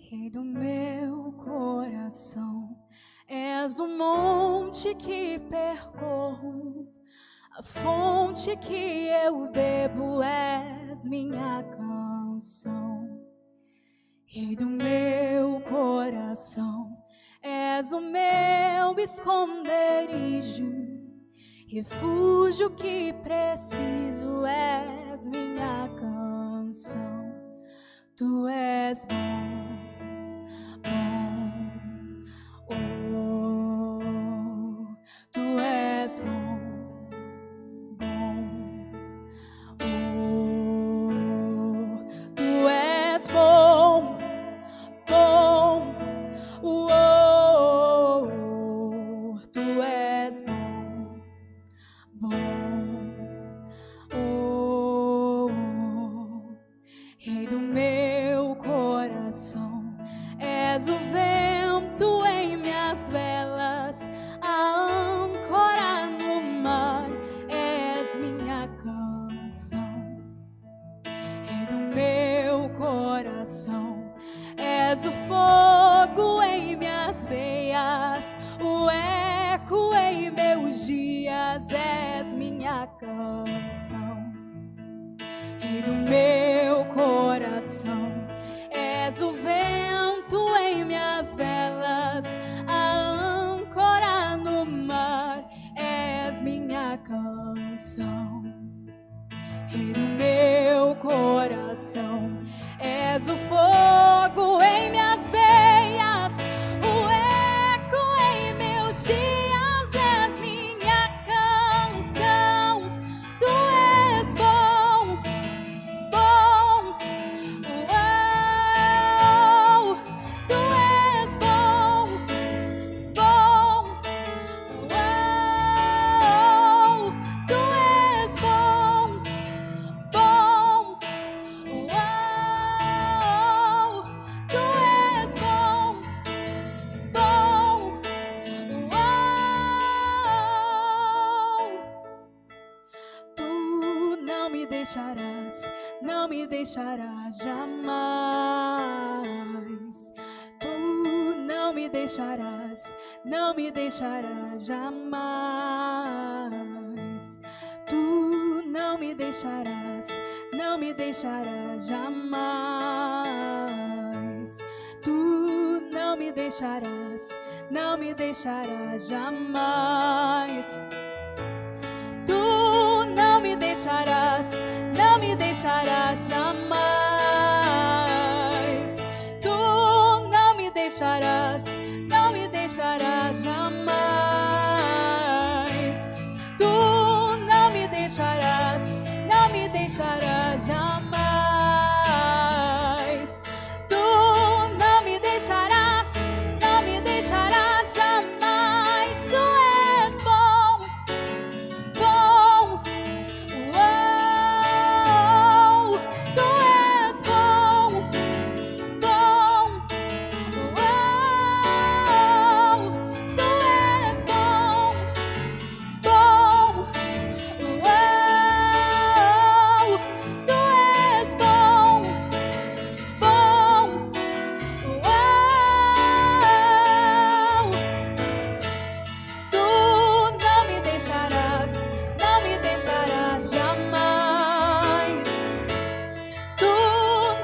Rei do meu coração, és o monte que percorro, a fonte que eu bebo, és minha canção. Rei do meu coração, és o meu esconderijo, refúgio que preciso, és minha canção. Tu és bom, bom, oh, tu és bom, bom, oh, tu és bom, bom, oh, tu és bom, bom, oh, Rei do meu coração, és o vento em minhas velas, a âncora no mar, és minha canção. Rei do meu coração, és o fogo em minhas veias, o eco em meus dias, és minha canção. Rei do meu coração, és o vento em minhas velas, a âncora no mar, és minha canção. Rei do meu coração, és o fogo em minhas veias, o eco em meus dias, és minha canção. Tu és bom, bom, uau, tu és bom, bom, uau, tu és bom, bom, uau, tu és bom, bom, uau. Tu não me deixarás, não me deixarás jamais. Tu não me deixarás, não me deixarás jamais. Tu não me deixarás, não me deixarás jamais. Tu não me deixarás, não me deixarás jamais. Tu não me deixarás, não me deixarás jamais. Tu não me deixarás, não me deixarás jamais. Tu não me deixarás, não me deixarás jamais. Tu não me deixarás, não me deixarás jamais. Tu és bom, bom, uau, tu és bom, bom, uau, tu és bom, bom, uau, tu és bom, bom, uau. Tu não me deixarás, não me deixarás jamais. Tu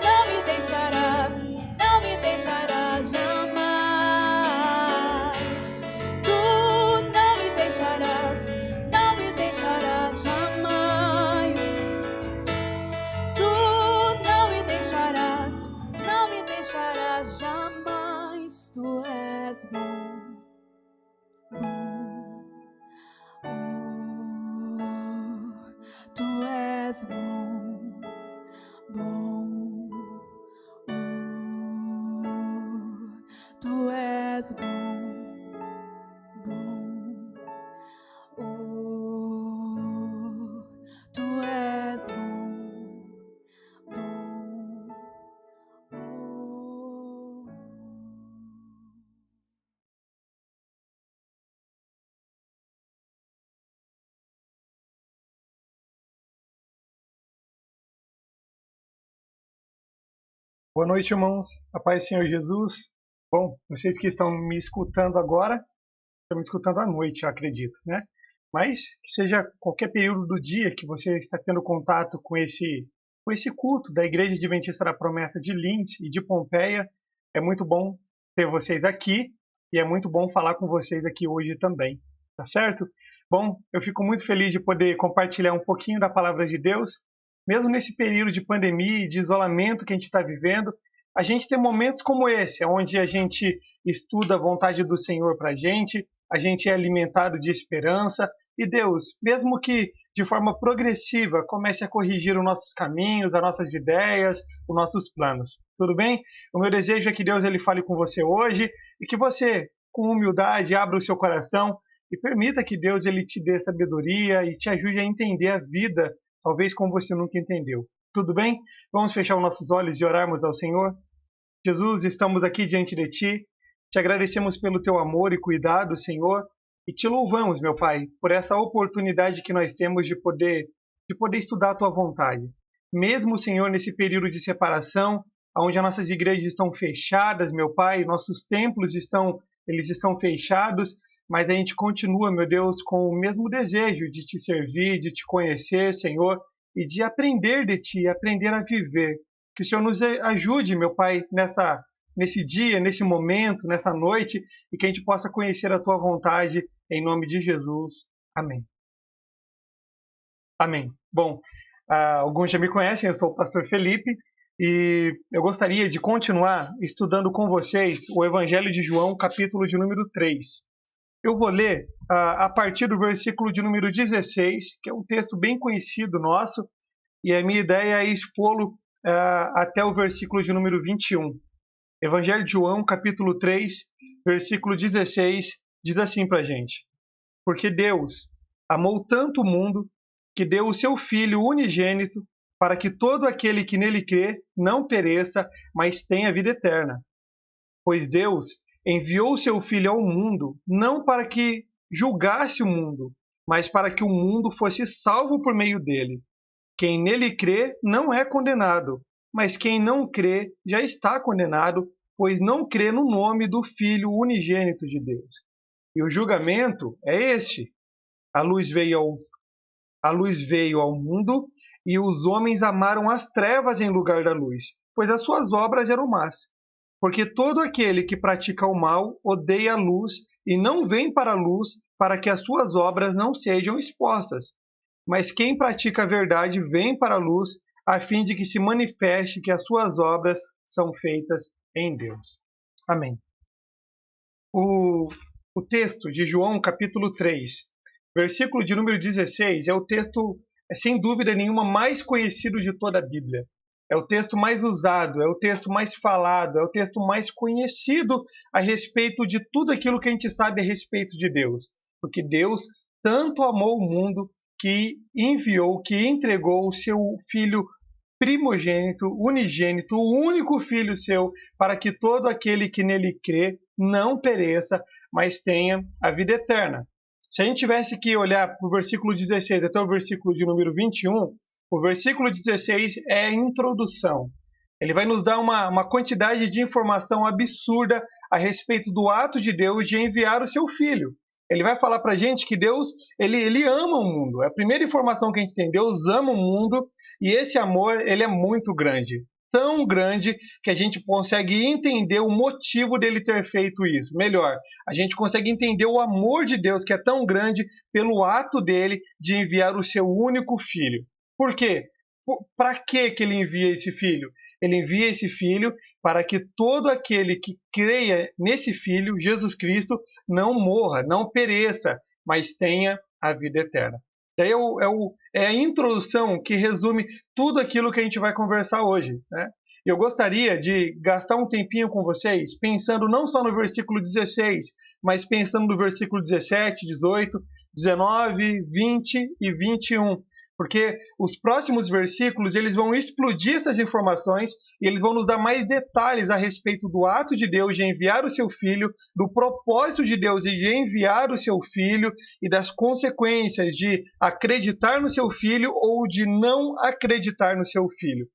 não me deixarás, não me deixarás jamais. Tu não me deixarás, não me deixarás jamais. Tu não me deixarás, não me deixarás jamais. Tu és bom, bom, tu és bom, bom, tu és bom, bom, tu és bom. Boa noite, irmãos. A paz do Senhor Jesus. Bom, vocês que estão me escutando agora, estão me escutando à noite, eu acredito, né? Mas que seja qualquer período do dia que você está tendo contato com esse culto da Igreja Adventista da Promessa de Linz e de Pompeia, é muito bom ter vocês aqui e é muito bom falar com vocês aqui hoje também, tá certo? Bom, eu fico muito feliz de poder compartilhar um pouquinho da palavra de Deus, mesmo nesse período de pandemia e de isolamento que a gente está vivendo. A gente tem momentos como esse, onde a gente estuda a vontade do Senhor para a gente é alimentado de esperança, e Deus, mesmo que de forma progressiva, comece a corrigir os nossos caminhos, as nossas ideias, os nossos planos. Tudo bem? O meu desejo é que Deus ele fale com você hoje e que você, com humildade, abra o seu coração e permita que Deus ele te dê sabedoria e te ajude a entender a vida, talvez como você nunca entendeu. Tudo bem? Vamos fechar os nossos olhos e orarmos ao Senhor? Jesus, estamos aqui diante de Ti, te agradecemos pelo Teu amor e cuidado, Senhor, e te louvamos, meu Pai, por essa oportunidade que nós temos de poder estudar a Tua vontade. Mesmo, Senhor, nesse período de separação, onde as nossas igrejas estão fechadas, meu Pai, nossos templos estão fechados, mas a gente continua, meu Deus, com o mesmo desejo de Te servir, de Te conhecer, Senhor, e de aprender de Ti, aprender a viver. Que o Senhor nos ajude, meu Pai, nesse dia, nesse momento, nessa noite, e que a gente possa conhecer a Tua vontade, em nome de Jesus. Amém. Amém. Bom, alguns já me conhecem, eu sou o pastor Felipe, e eu gostaria de continuar estudando com vocês o Evangelho de João, capítulo de número 3. Eu vou ler a partir do versículo de número 16, que é um texto bem conhecido nosso, e a minha ideia é expô-lo até o versículo de número 21. Evangelho de João, capítulo 3, versículo 16, diz assim para a gente: Porque Deus amou tanto o mundo que deu o seu Filho unigênito para que todo aquele que nele crê não pereça, mas tenha vida eterna. Pois Deus enviou o seu Filho ao mundo não para que julgasse o mundo, mas para que o mundo fosse salvo por meio dele. Quem nele crê não é condenado, mas quem não crê já está condenado, pois não crê no nome do Filho unigênito de Deus. E o julgamento é este: a luz veio ao mundo, e os homens amaram as trevas em lugar da luz, pois as suas obras eram más. Porque todo aquele que pratica o mal odeia a luz e não vem para a luz, para que as suas obras não sejam expostas. Mas quem pratica a verdade vem para a luz, a fim de que se manifeste que as suas obras são feitas em Deus. Amém. O texto de João, capítulo 3, versículo de número 16, é o texto, sem dúvida nenhuma, mais conhecido de toda a Bíblia. É o texto mais usado, é o texto mais falado, é o texto mais conhecido a respeito de tudo aquilo que a gente sabe a respeito de Deus. Porque Deus tanto amou o mundo que enviou, que entregou o seu Filho primogênito, unigênito, o único Filho seu, para que todo aquele que nele crê não pereça, mas tenha a vida eterna. Se a gente tivesse que olhar para o versículo 16 até o versículo de número 21, o versículo 16 é a introdução. Ele vai nos dar uma quantidade de informação absurda a respeito do ato de Deus de enviar o seu Filho. Ele vai falar para a gente que Deus ele ama o mundo. É a primeira informação que a gente tem. Deus ama o mundo e esse amor ele é muito grande. Tão grande que a gente consegue entender o motivo dele ter feito isso. Melhor, a gente consegue entender o amor de Deus que é tão grande pelo ato dele de enviar o seu único Filho. Por quê? Para que ele envia esse Filho? Ele envia esse Filho para que todo aquele que creia nesse Filho, Jesus Cristo, não morra, não pereça, mas tenha a vida eterna. Daí é a introdução que resume tudo aquilo que a gente vai conversar hoje, né? Eu gostaria de gastar um tempinho com vocês, pensando não só no versículo 16, mas pensando no versículo 17, 18, 19, 20 e 21. Porque os próximos versículos eles vão explodir essas informações e eles vão nos dar mais detalhes a respeito do ato de Deus de enviar o seu Filho, do propósito de Deus de enviar o seu Filho e das consequências de acreditar no seu Filho ou de não acreditar no seu Filho.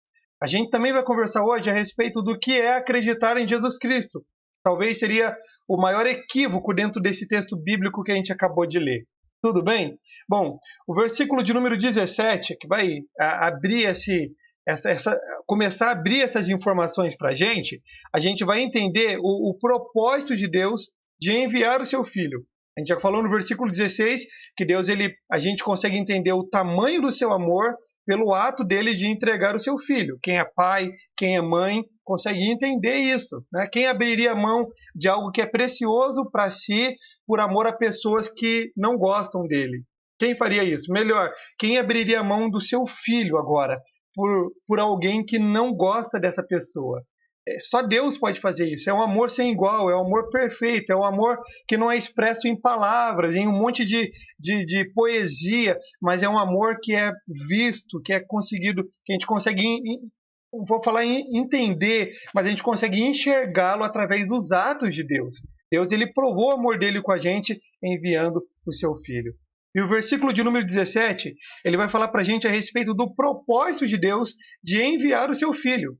A gente também vai conversar hoje a respeito do que é acreditar em Jesus Cristo. Talvez seria o maior equívoco dentro desse texto bíblico que a gente acabou de ler. Tudo bem? Bom, o versículo de número 17, que vai abrir começar a abrir essas informações para a gente vai entender o propósito de Deus de enviar o seu Filho. A gente já falou no versículo 16 que Deus, a gente consegue entender o tamanho do seu amor pelo ato dele de entregar o seu Filho. Quem é pai, quem é mãe, consegue entender isso, né? Quem abriria mão de algo que é precioso para si por amor a pessoas que não gostam dele? Quem faria isso? Melhor, quem abriria mão do seu filho agora por alguém que não gosta dessa pessoa? Só Deus pode fazer isso. É um amor sem igual, é um amor perfeito, é um amor que não é expresso em palavras, em um monte de poesia, mas é um amor que é visto, que é conseguido, que a gente consegue, vou falar em entender, mas a gente consegue enxergá-lo através dos atos de Deus. Deus, ele provou o amor dele com a gente enviando o seu Filho. E o versículo de número 17, ele vai falar para a gente a respeito do propósito de Deus de enviar o seu Filho.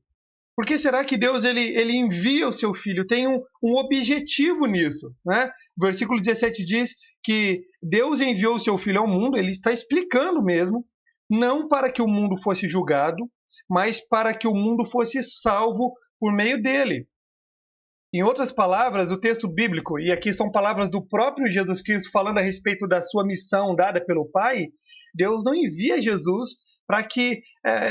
Por que será que Deus ele envia o seu Filho? Tem um objetivo nisso, né? O versículo 17 diz que Deus enviou o seu Filho ao mundo, ele está explicando mesmo, não para que o mundo fosse julgado, mas para que o mundo fosse salvo por meio dele. Em outras palavras, o texto bíblico, e aqui são palavras do próprio Jesus Cristo falando a respeito da sua missão dada pelo Pai, Deus não envia Jesus para que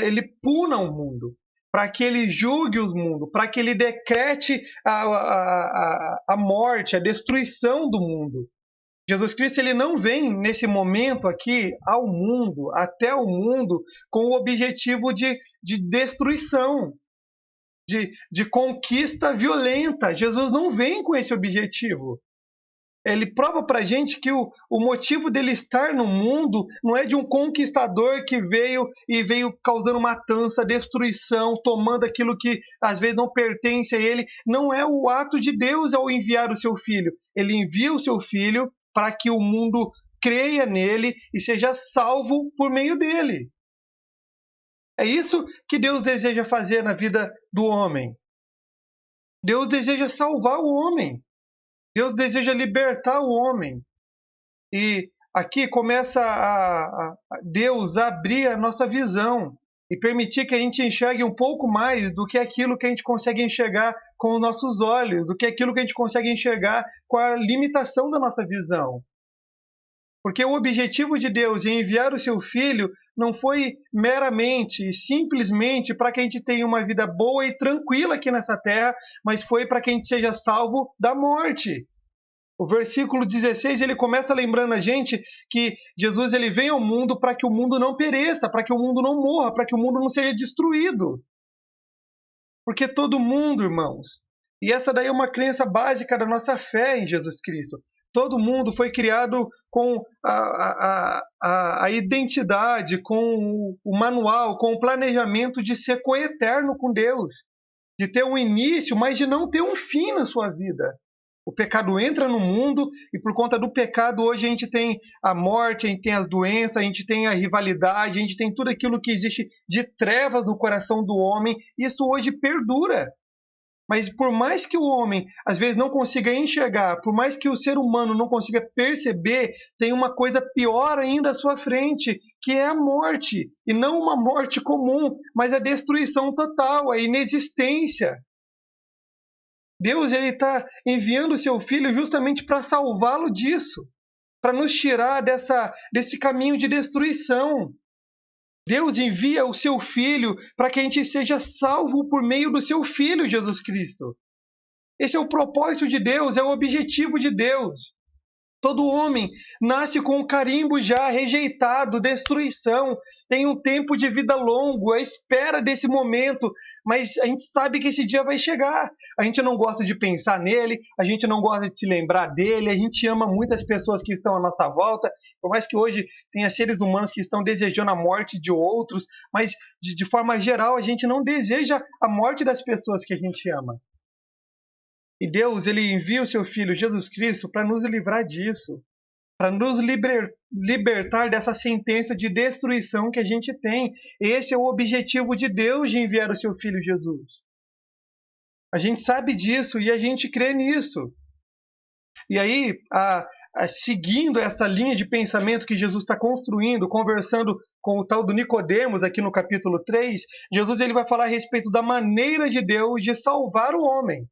ele puna o mundo, para que ele julgue o mundo, para que ele decrete a morte, a destruição do mundo. Jesus Cristo ele não vem nesse momento aqui ao mundo, até o mundo, com o objetivo de destruição, de conquista violenta. Jesus não vem com esse objetivo. Ele prova para a gente que o motivo dele estar no mundo não é de um conquistador que veio causando matança, destruição, tomando aquilo que às vezes não pertence a ele. Não é o ato de Deus ao enviar o seu Filho. Ele envia o seu Filho para que o mundo creia nele e seja salvo por meio dele. É isso que Deus deseja fazer na vida do homem. Deus deseja salvar o homem. Deus deseja libertar o homem. E aqui começa a Deus a abrir a nossa visão e permitir que a gente enxergue um pouco mais do que aquilo que a gente consegue enxergar com os nossos olhos, do que aquilo que a gente consegue enxergar com a limitação da nossa visão. Porque o objetivo de Deus em enviar o seu Filho não foi meramente e simplesmente para que a gente tenha uma vida boa e tranquila aqui nessa terra, mas foi para que a gente seja salvo da morte. O versículo 16, ele começa lembrando a gente que Jesus ele vem ao mundo para que o mundo não pereça, para que o mundo não morra, para que o mundo não seja destruído. Porque todo mundo, irmãos, e essa daí é uma crença básica da nossa fé em Jesus Cristo, todo mundo foi criado com a identidade, com o manual, com o planejamento de ser coeterno com Deus, de ter um início, mas de não ter um fim na sua vida. O pecado entra no mundo e por conta do pecado hoje a gente tem a morte, a gente tem as doenças, a gente tem a rivalidade, a gente tem tudo aquilo que existe de trevas no coração do homem. Isso hoje perdura. Mas por mais que o homem às vezes não consiga enxergar, por mais que o ser humano não consiga perceber, tem uma coisa pior ainda à sua frente, que é a morte. E não uma morte comum, mas a destruição total, a inexistência. Deus está enviando o seu Filho justamente para salvá-lo disso, para nos tirar desse caminho de destruição. Deus envia o seu Filho para que a gente seja salvo por meio do seu Filho, Jesus Cristo. Esse é o propósito de Deus, é o objetivo de Deus. Todo homem nasce com um carimbo já rejeitado, destruição, tem um tempo de vida longo, à espera desse momento, mas a gente sabe que esse dia vai chegar. A gente não gosta de pensar nele, a gente não gosta de se lembrar dele, a gente ama muitas pessoas que estão à nossa volta, por mais que hoje tenha seres humanos que estão desejando a morte de outros, mas de forma geral a gente não deseja a morte das pessoas que a gente ama. E Deus, ele envia o seu Filho Jesus Cristo para nos livrar disso, para nos libertar dessa sentença de destruição que a gente tem. Esse é o objetivo de Deus de enviar o seu Filho Jesus. A gente sabe disso e a gente crê nisso. E aí, seguindo essa linha de pensamento que Jesus está construindo, conversando com o tal do Nicodemos aqui no capítulo 3, Jesus ele vai falar a respeito da maneira de Deus de salvar o homem.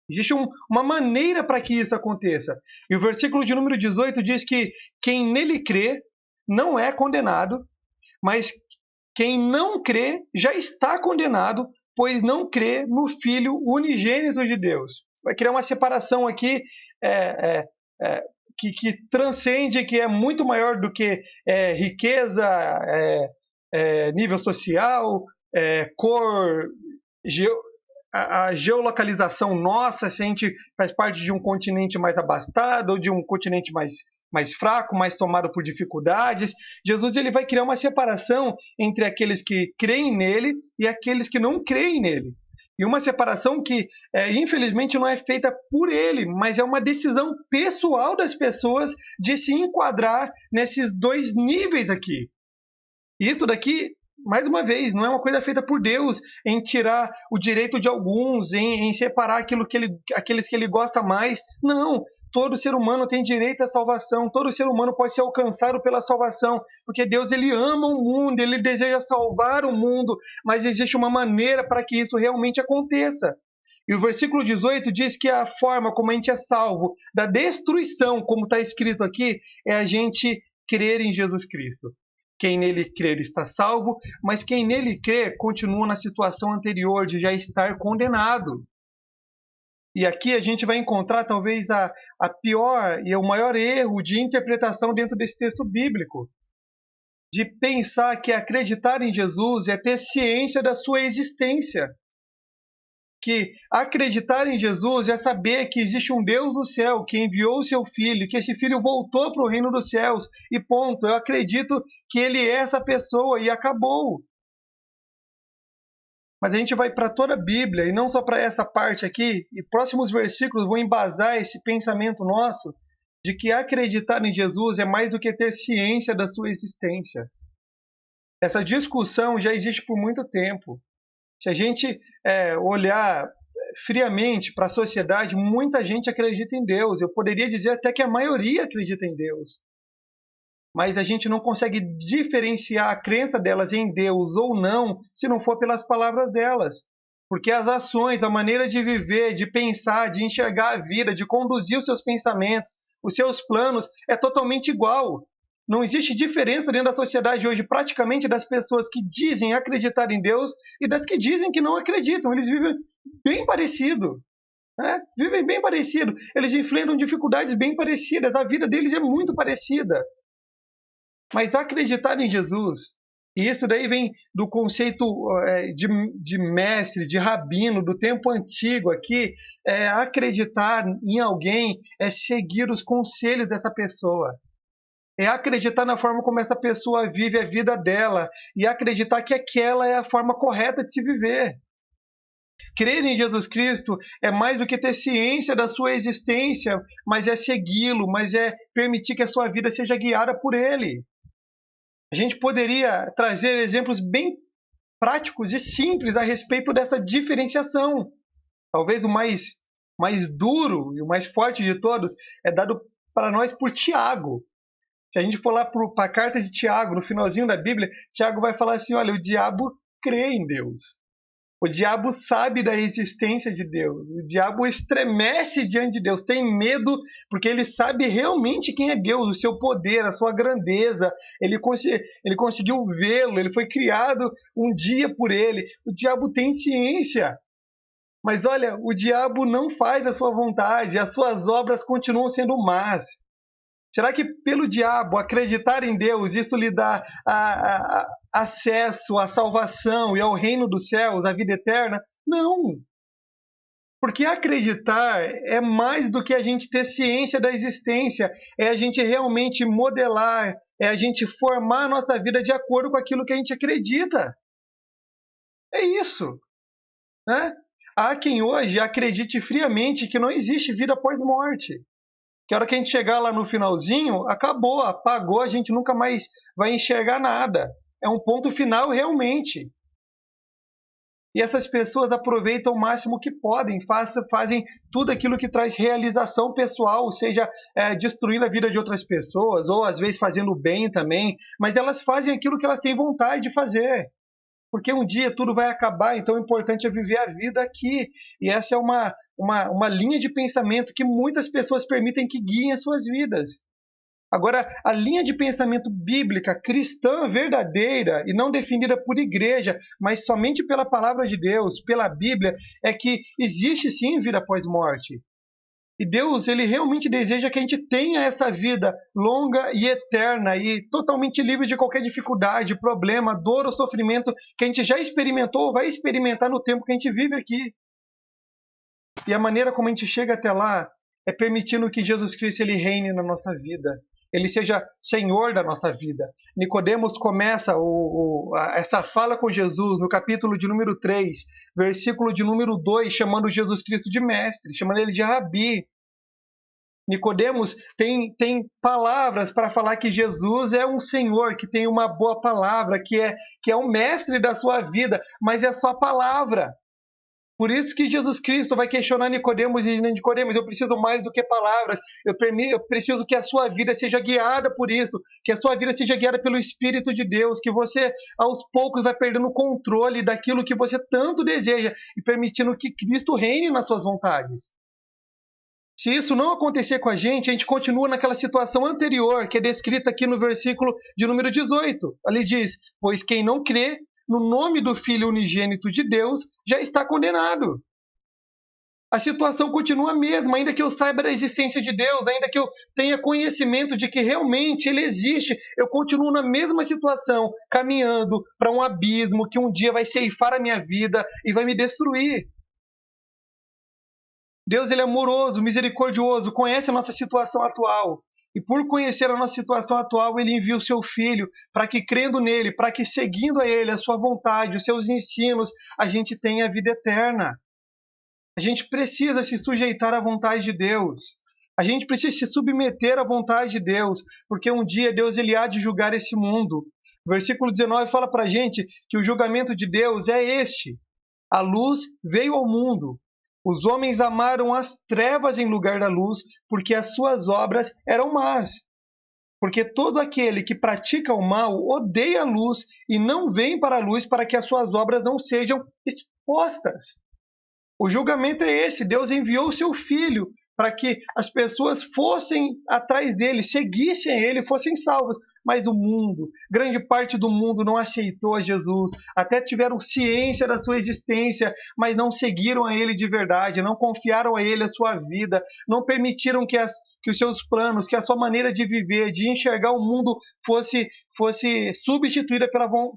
Existe uma maneira para que isso aconteça. E o versículo de número 18 diz que quem nele crê não é condenado, mas quem não crê já está condenado, pois não crê no Filho unigênito de Deus. Vai criar uma separação aqui que transcende, que é muito maior do que riqueza, nível social, cor, a geolocalização nossa, se a gente faz parte de um continente mais abastado ou de um continente mais fraco, mais tomado por dificuldades. Jesus ele vai criar uma separação entre aqueles que creem nele e aqueles que não creem nele. E uma separação que, infelizmente, não é feita por ele, mas é uma decisão pessoal das pessoas de se enquadrar nesses dois níveis aqui. E isso daqui, mais uma vez, não é uma coisa feita por Deus em tirar o direito de alguns, em separar aqueles que ele gosta mais. Não, todo ser humano tem direito à salvação, todo ser humano pode ser alcançado pela salvação, porque Deus ele ama o mundo, ele deseja salvar o mundo, mas existe uma maneira para que isso realmente aconteça. E o versículo 18 diz que a forma como a gente é salvo da destruição, como está escrito aqui, é a gente crer em Jesus Cristo. Quem nele crer está salvo, mas quem nele crê continua na situação anterior de já estar condenado. E aqui a gente vai encontrar talvez a pior e o maior erro de interpretação dentro desse texto bíblico. De pensar que acreditar em Jesus é ter ciência da sua existência. Que acreditar em Jesus é saber que existe um Deus no céu que enviou o seu Filho, que esse Filho voltou para o reino dos céus e ponto. Eu acredito que ele é essa pessoa e acabou. Mas a gente vai para toda a Bíblia e não só para essa parte aqui, e próximos versículos vão embasar esse pensamento nosso de que acreditar em Jesus é mais do que ter ciência da sua existência. Essa discussão já existe por muito tempo. Se a gente olhar friamente para a sociedade, muita gente acredita em Deus. Eu poderia dizer até que a maioria acredita em Deus. Mas a gente não consegue diferenciar a crença delas em Deus ou não, se não for pelas palavras delas. Porque as ações, a maneira de viver, de pensar, de enxergar a vida, de conduzir os seus pensamentos, os seus planos, é totalmente igual. Não existe diferença dentro da sociedade hoje, praticamente, das pessoas que dizem acreditar em Deus e das que dizem que não acreditam. Eles vivem bem parecido. Vivem bem parecido. Eles enfrentam dificuldades bem parecidas. A vida deles é muito parecida. Mas acreditar em Jesus, e isso daí vem do conceito de mestre, de rabino, do tempo antigo aqui, acreditar em alguém é seguir os conselhos dessa pessoa. É acreditar na forma como essa pessoa vive a vida dela e acreditar que aquela é a forma correta de se viver. Crer em Jesus Cristo é mais do que ter ciência da sua existência, mas é segui-lo, mas é permitir que a sua vida seja guiada por Ele. A gente poderia trazer exemplos bem práticos e simples a respeito dessa diferenciação. Talvez o mais duro e o mais forte de todos é dado para nós por Tiago. Se a gente for lá para a carta de Tiago, no finalzinho da Bíblia, Tiago vai falar assim, olha, o diabo crê em Deus. O diabo sabe da existência de Deus. O diabo estremece diante de Deus, tem medo porque ele sabe realmente quem é Deus, o seu poder, a sua grandeza. Ele conseguiu vê-lo, ele foi criado um dia por ele. O diabo tem ciência. Mas olha, o diabo não faz a sua vontade, as suas obras continuam sendo más. Será que pelo diabo acreditar em Deus, isso lhe dá acesso à salvação e ao reino dos céus, à vida eterna? Não. Porque acreditar é mais do que a gente ter ciência da existência, é a gente realmente modelar, é a gente formar a nossa vida de acordo com aquilo que a gente acredita. É isso. Né? Há quem hoje acredite friamente que não existe vida após morte. Que a hora que a gente chegar lá no finalzinho, acabou, apagou, a gente nunca mais vai enxergar nada. É um ponto final realmente. E essas pessoas aproveitam o máximo que podem, fazem tudo aquilo que traz realização pessoal, seja destruindo a vida de outras pessoas, ou às vezes fazendo bem também, mas elas fazem aquilo que elas têm vontade de fazer. Porque um dia tudo vai acabar, então o importante é viver a vida aqui. E essa é uma linha de pensamento que muitas pessoas permitem que guiem as suas vidas. Agora, a linha de pensamento bíblica, cristã, verdadeira, e não definida por igreja, mas somente pela palavra de Deus, pela Bíblia, é que existe sim vida após morte. E Deus, ele realmente deseja que a gente tenha essa vida longa e eterna e totalmente livre de qualquer dificuldade, problema, dor ou sofrimento que a gente já experimentou ou vai experimentar no tempo que a gente vive aqui. E a maneira como a gente chega até lá é permitindo que Jesus Cristo ele reine na nossa vida. Ele seja Senhor da nossa vida. Nicodemos começa essa fala com Jesus no capítulo de número 3, versículo de número 2, chamando Jesus Cristo de mestre, chamando ele de rabi. Nicodemos tem palavras para falar que Jesus é um Senhor, que tem uma boa palavra, que é um mestre da sua vida, mas é só palavra. Por isso que Jesus Cristo vai questionar Nicodemos e Nicodemos, eu preciso mais do que palavras, eu preciso que a sua vida seja guiada por isso, que a sua vida seja guiada pelo Espírito de Deus, que você aos poucos vai perdendo o controle daquilo que você tanto deseja e permitindo que Cristo reine nas suas vontades. Se isso não acontecer com a gente continua naquela situação anterior, que é descrita aqui no versículo de número 18. Ali diz, pois quem não crê no nome do Filho unigênito de Deus já está condenado. A situação continua a mesma, ainda que eu saiba da existência de Deus, ainda que eu tenha conhecimento de que realmente Ele existe, eu continuo na mesma situação, caminhando para um abismo que um dia vai ceifar a minha vida e vai me destruir. Deus ele é amoroso, misericordioso, conhece a nossa situação atual. E por conhecer a nossa situação atual, ele envia o seu Filho para que, crendo nele, para que, seguindo a ele, a sua vontade, os seus ensinos, a gente tenha a vida eterna. A gente precisa se sujeitar à vontade de Deus. A gente precisa se submeter à vontade de Deus, porque um dia Deus ele há de julgar esse mundo. O versículo 19 fala para a gente que o julgamento de Deus é este. A luz veio ao mundo. Os homens amaram as trevas em lugar da luz, porque as suas obras eram más. Porque todo aquele que pratica o mal odeia a luz e não vem para a luz para que as suas obras não sejam expostas. O julgamento é esse. Deus enviou o seu Filho para que as pessoas fossem atrás dele, seguissem ele, fossem salvos. Mas o mundo, grande parte do mundo não aceitou a Jesus, até tiveram ciência da sua existência, mas não seguiram a ele de verdade, não confiaram a ele a sua vida, não permitiram que os seus planos, que a sua maneira de viver, de enxergar o mundo fosse substituída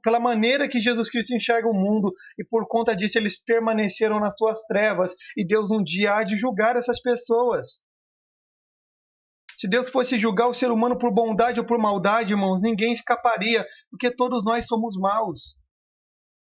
pela maneira que Jesus Cristo enxerga o mundo, e por conta disso eles permaneceram nas suas trevas, e Deus um dia há de julgar essas pessoas. Se Deus fosse julgar o ser humano por bondade ou por maldade, irmãos, ninguém escaparia, porque todos nós somos maus.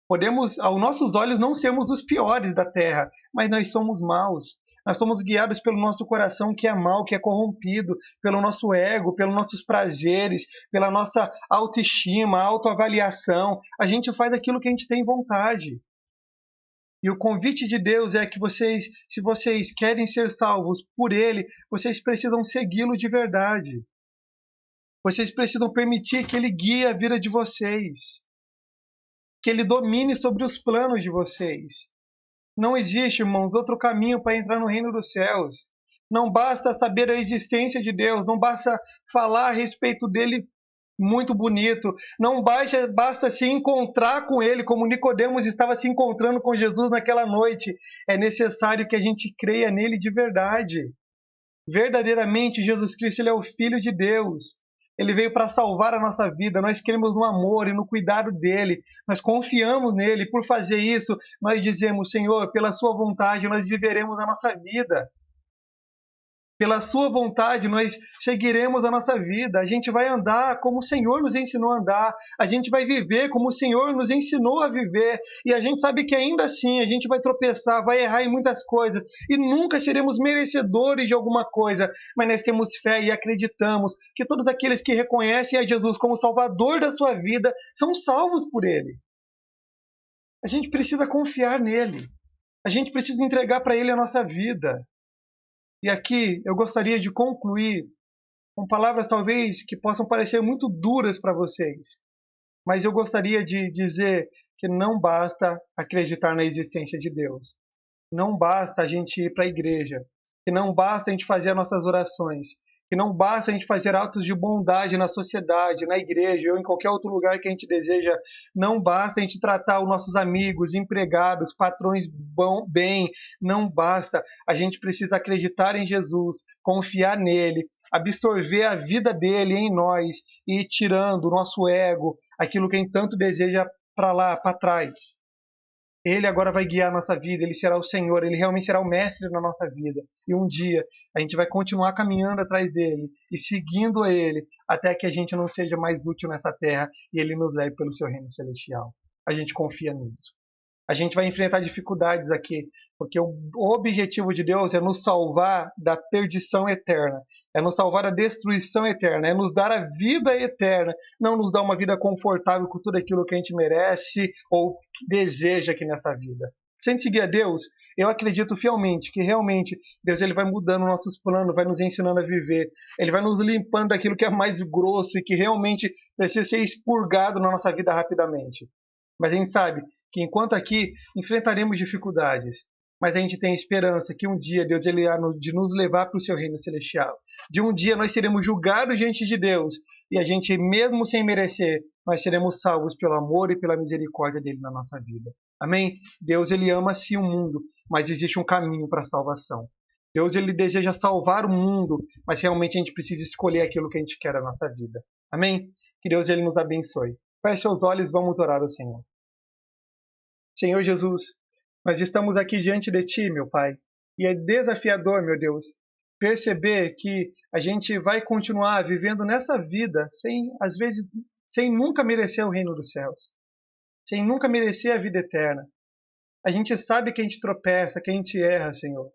Podemos, aos nossos olhos, não sermos os piores da terra, mas nós somos maus. Nós somos guiados pelo nosso coração que é mau, que é corrompido, pelo nosso ego, pelos nossos prazeres, pela nossa autoestima, autoavaliação. A gente faz aquilo que a gente tem vontade. E o convite de Deus é que vocês, se vocês querem ser salvos por Ele, vocês precisam segui-lo de verdade. Vocês precisam permitir que Ele guie a vida de vocês. Que Ele domine sobre os planos de vocês. Não existe, irmãos, outro caminho para entrar no reino dos céus. Não basta saber a existência de Deus, não basta falar a respeito dele muito bonito, não basta se encontrar com ele, como Nicodemos estava se encontrando com Jesus naquela noite. É necessário que a gente creia nele de verdade. Verdadeiramente, Jesus Cristo ele é o Filho de Deus. Ele veio para salvar a nossa vida. Nós cremos no amor e no cuidado dele. Nós confiamos nele. Por fazer isso, nós dizemos, Senhor, pela sua vontade, nós viveremos a nossa vida. Pela sua vontade, nós seguiremos a nossa vida. A gente vai andar como o Senhor nos ensinou a andar. A gente vai viver como o Senhor nos ensinou a viver. E a gente sabe que ainda assim a gente vai tropeçar, vai errar em muitas coisas. E nunca seremos merecedores de alguma coisa. Mas nós temos fé e acreditamos que todos aqueles que reconhecem a Jesus como Salvador da sua vida são salvos por Ele. A gente precisa confiar nele. A gente precisa entregar para Ele a nossa vida. E aqui eu gostaria de concluir com palavras talvez que possam parecer muito duras para vocês, mas eu gostaria de dizer que não basta acreditar na existência de Deus. Não basta a gente ir para a igreja, que não basta a gente fazer as nossas orações, que não basta a gente fazer atos de bondade na sociedade, na igreja ou em qualquer outro lugar que a gente deseja. Não basta a gente tratar os nossos amigos, empregados, patrões bem. Não basta. A gente precisa acreditar em Jesus, confiar nele, absorver a vida dele em nós e ir tirando o nosso ego, aquilo que a gente tanto deseja para lá, para trás. Ele agora vai guiar a nossa vida, ele será o Senhor, ele realmente será o mestre na nossa vida. E um dia a gente vai continuar caminhando atrás dele e seguindo a ele até que a gente não seja mais útil nessa terra e ele nos leve pelo seu reino celestial. A gente confia nisso. A gente vai enfrentar dificuldades aqui, porque o objetivo de Deus é nos salvar da perdição eterna, é nos salvar da destruição eterna, é nos dar a vida eterna, não nos dar uma vida confortável com tudo aquilo que a gente merece ou deseja aqui nessa vida. Se a gente seguir a Deus, eu acredito fielmente que realmente Deus ele vai mudando nossos planos, vai nos ensinando a viver, ele vai nos limpando daquilo que é mais grosso e que realmente precisa ser expurgado na nossa vida rapidamente. Mas a gente sabe que enquanto aqui enfrentaremos dificuldades, mas a gente tem esperança que um dia Deus ele há de nos levar para o seu reino celestial. De um dia nós seremos julgados diante de Deus e a gente, mesmo sem merecer, nós seremos salvos pelo amor e pela misericórdia dele na nossa vida. Amém? Deus ele ama sim o mundo, mas existe um caminho para a salvação. Deus ele deseja salvar o mundo, mas realmente a gente precisa escolher aquilo que a gente quer na nossa vida. Amém? Que Deus ele nos abençoe. Feche os olhos, vamos orar ao Senhor. Senhor Jesus, nós estamos aqui diante de Ti, meu Pai, e é desafiador, meu Deus, perceber que a gente vai continuar vivendo nessa vida às vezes, sem nunca merecer o reino dos céus, sem nunca merecer a vida eterna. A gente sabe que a gente tropeça, que a gente erra, Senhor.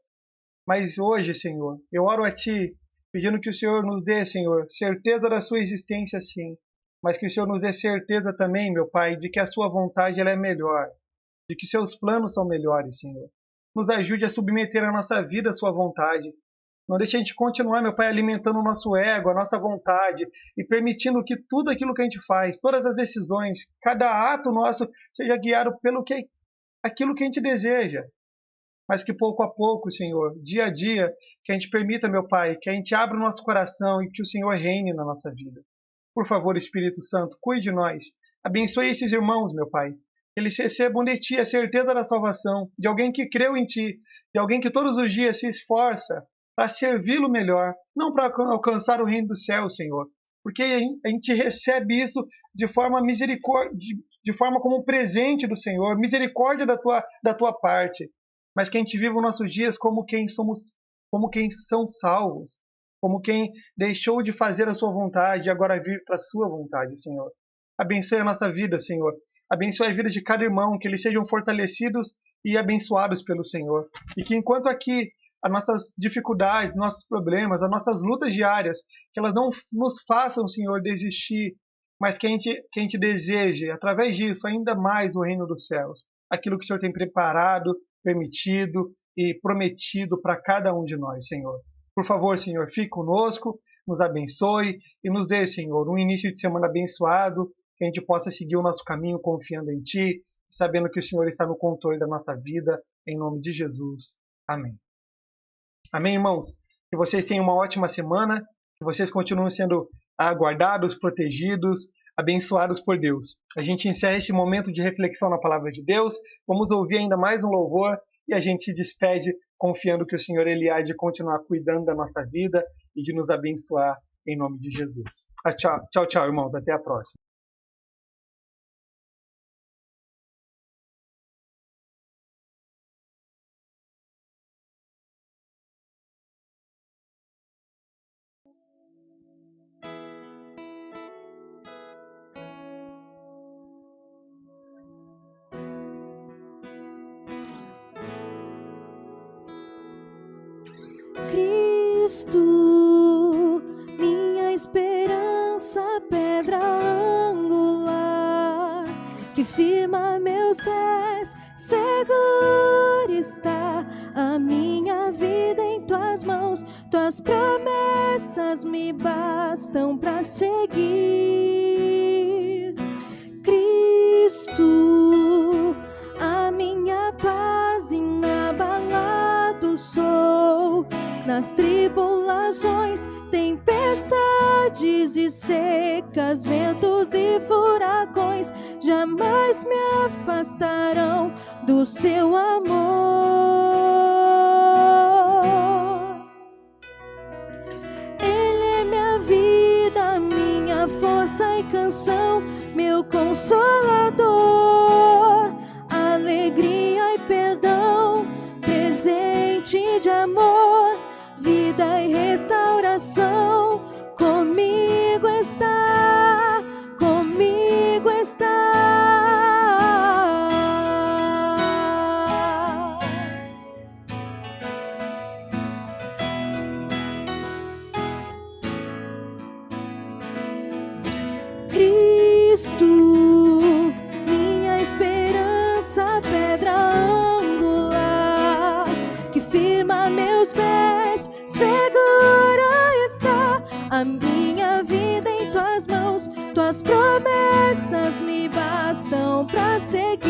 Mas hoje, Senhor, eu oro a Ti, pedindo que o Senhor nos dê, Senhor, certeza da Sua existência, sim, mas que o Senhor nos dê certeza também, meu Pai, de que a Sua vontade ela é melhor, de que seus planos são melhores, Senhor. Nos ajude a submeter a nossa vida à sua vontade. Não deixe a gente continuar, meu Pai, alimentando o nosso ego, a nossa vontade e permitindo que tudo aquilo que a gente faz, todas as decisões, cada ato nosso seja guiado pelo que aquilo que a gente deseja. Mas que pouco a pouco, Senhor, dia a dia, que a gente permita, meu Pai, que a gente abra o nosso coração e que o Senhor reine na nossa vida. Por favor, Espírito Santo, cuide de nós. Abençoe esses irmãos, meu Pai. Eles recebam de Ti a certeza da salvação, de alguém que creu em Ti, de alguém que todos os dias se esforça para servi-lo melhor, não para alcançar o reino do céu, Senhor. Porque a gente recebe isso de forma misericórdia, de forma como um presente do Senhor, misericórdia da tua parte. Mas que a gente viva os nossos dias como quem somos, como quem são salvos, como quem deixou de fazer a sua vontade e agora vive para a sua vontade, Senhor. Abençoe a nossa vida, Senhor. Abençoe a vida de cada irmão, que eles sejam fortalecidos e abençoados pelo Senhor. E que enquanto aqui as nossas dificuldades, nossos problemas, as nossas lutas diárias, que elas não nos façam, Senhor, desistir, mas que a gente deseje, através disso, ainda mais o reino dos céus. Aquilo que o Senhor tem preparado, permitido e prometido para cada um de nós, Senhor. Por favor, Senhor, fique conosco, nos abençoe e nos dê, Senhor, um início de semana abençoado, que a gente possa seguir o nosso caminho confiando em Ti, sabendo que o Senhor está no controle da nossa vida, em nome de Jesus. Amém. Amém, irmãos? Que vocês tenham uma ótima semana, que vocês continuem sendo guardados, protegidos, abençoados por Deus. A gente encerra este momento de reflexão na palavra de Deus, vamos ouvir ainda mais um louvor e a gente se despede confiando que o Senhor ele há de continuar cuidando da nossa vida e de nos abençoar em nome de Jesus. Tchau, tchau, irmãos. Até a próxima. Cristo, minha esperança, pedra angular, que firma meus pés, seguro está a minha vida em tuas mãos. Tuas promessas me bastam para seguir. Cristo, a minha paz, inabalado sou. Nas tribulações, tempestades e secas, ventos e furacões jamais me afastarão do seu amor. Ele é minha vida, minha força e canção, meu consolador, alegria e perdão, presente de amor, vida e restauração. Comigo está, comigo está. Cristo, minha esperança, pedra angular, que firma meus pés, segura está a minha vida em tuas mãos. Tuas promessas me bastam para seguir.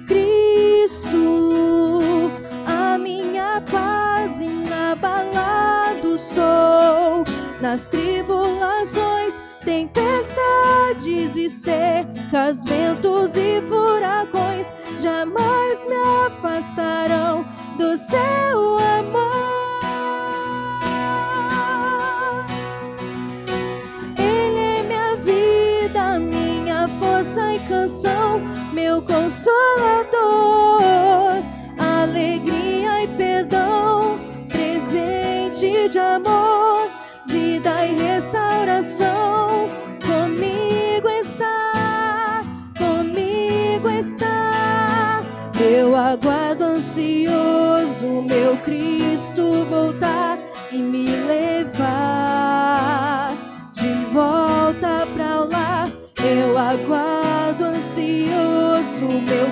Cristo, a minha paz, inabalado sou. Nas tribulações, tempestades e secas, ventos e furacões jamais me afastarão do seu amor. Ele é minha vida, minha força e canção, meu consolador, alegria e perdão, presente de amor, vida e restauração. Comigo está, comigo está. Eu aguardo ansioso meu Cristo voltar e me levar de volta pra lá. Eu aguardo ansioso meu